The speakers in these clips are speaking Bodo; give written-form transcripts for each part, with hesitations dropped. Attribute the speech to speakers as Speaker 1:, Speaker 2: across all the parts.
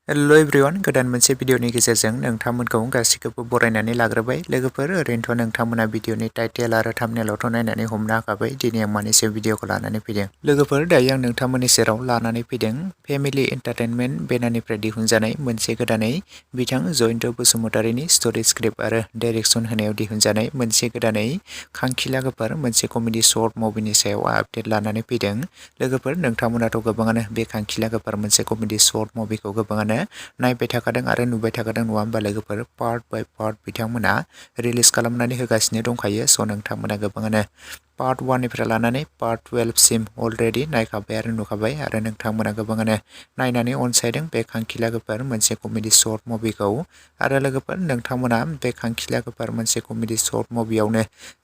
Speaker 1: हेलो एभ्रिवान गोदान मोनसे भिडिअनि गेजेरजों नोंथांमोनखौ गासिखौबो बरायनानै लाग्रोबाय लोगोफोर ओरैनोथ' नोंथांमोना भिडिअनि टाइटेल आरो थाम्बनेलआवथ' नायनानै हमनो हाखाबाय दिनै आं मानैसो भिडिअखौ लानानै फैदों लोगोफोर दायो आं नोंथांमोननि सेराव लानानै फैदों फेमिलि एन्टारटेनमेन्ट बेनारनिफ्राय दिहुनजानाय मोनसे गोदानै बिथां जयन्त बसुमतारीनि स्ट'रि स्क्रिप्ट आरो डाइरेक्सन होनायाव दिहुनजानाय मोनसे गोदानै खांखिला गोफार मोनसे कमेडि शर्ट मुभिनि सायाव आपडेट लानानै फैदों लोगोफोर नोंथांमोनाथ' गोबाङानो बे खांखिला गोफार मोनसे कमेडि शर्ट मुभिखौ गोबाङानो नायबाय थाखादों आरो नुबाय थाखादों नङा होमबा लोगोफोर पार्ट बाय पार्ट बिथांमोना रिलिज खालामनानै होगासिनो दंखायो स' नोंथांमोना गोबाङानो पार्ट 1 निफ्राय लानानै पार्ट 12 सिम अलरेडि नायखाबाय आरो नुखाबाय आरो नोंथांमोना गोबाङानो नायनानै अनसायदों बे खांखिला गोफार मोनसे कमेडि शर्ट मुभिखौ आरो लोगोफोर नोंथांमोना बे खांखिला गोफार मोनसे कमेडि शर्ट मुभियावनो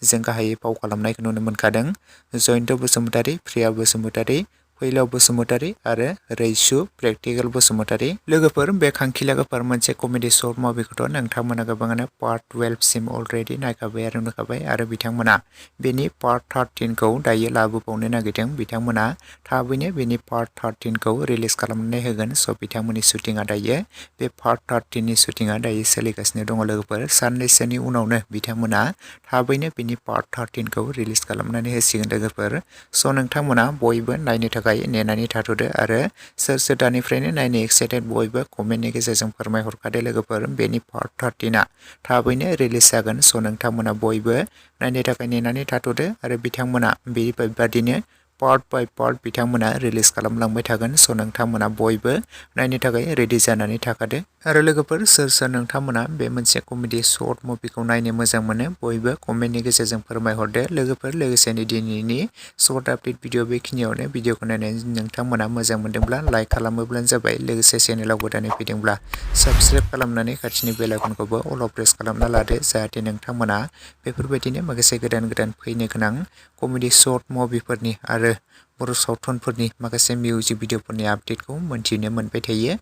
Speaker 1: जों गाहायै फाव खालामनायखौ नुनो मोनखादों जयन्त बसुमतारी, प्रिया बसुमतारी, फैलाव बसुमतारी आरो रैसु प्रेक्टिकेल बसुमतारी लोगोफोर बे खांखिला गोफार मोनसे कमेडि शर्ट मुभिखौथ' नोंथांमोना गोबाङानो पार्ट 12 सिम अलरेडि नायखाबाय आरो नुखाबाय आरो बिथांमोना बेनि पार्ट 13 खौ दायो लाबोबावनो नागिरदों बिथांमोना थाबैनो बेनि पार्ट 13 खौ रिलिज खालामनानै होगोन स' बिथांमोननि शुटिंआ दायो बे पार्ट 13 नि शुटिंआ दायो सोलिगासिनो दङ लोगोफोर साननैसोनि उनावनो बिथांमोना थाबैनो बेनि पार्ट 13 खौ रिलिज खालामनानै होसिगोन लोगोफोर स' नोंथांमोना बयबो नायनो थाखाय नेनानै थाथ'दो आरो सोर दानिफ्रायनो नायनो एक्साइटेड बयबो कमेन्टनि गेजेरजों फोरमायहरखादो लोगोफोर बेनि पार्ट 13 थाबैनो रिलिज जागोन स' नोंथांमोना बयबो नायनो थाखाय नेनानै थाथ'दो आरो बिथांमोना बेबायदिनो पार्ट बाय पार्ट बिथांमोना रिलिज खालामलांबाय थागोन स' नोंथांमोना बयबो नायनो थाखाय रेडि जानानै थाखादो आरो लोगोफोर सोर नोंथांमोना बे मोनसे कमेडि शर्ट मुभिखौ नायनो मोजां मोनो बयबो कमेन्टनि गेजेरजों फोरमायहरदो लोगोफोर लोगोसेनो दिनैनि शर्ट आपडेट भिडिअ बेखिनियावनो भिडिअखौ नायनानै नोंथांमोना मोजां मोनदोंब्ला लाइक खालामोब्लानो जाबाय लोगोसे चेनेलाव गोदानै फैदोंब्ला साबस्क्राइब खालामनानै खाथिनि बेल आइकनखौबो अल प्रेस खालामना लादो जाहाथे नोंथांमोना बेफोरबायदिनो माखासे गोदान फैनो गोनां कमेडि शर्ट मुभिफोरनि आरो बर' सावथुनफोरनि माखासे मिउजिक भिडिअफोरनि आपडेटखौ मोनथिनो मोनबाय थायो।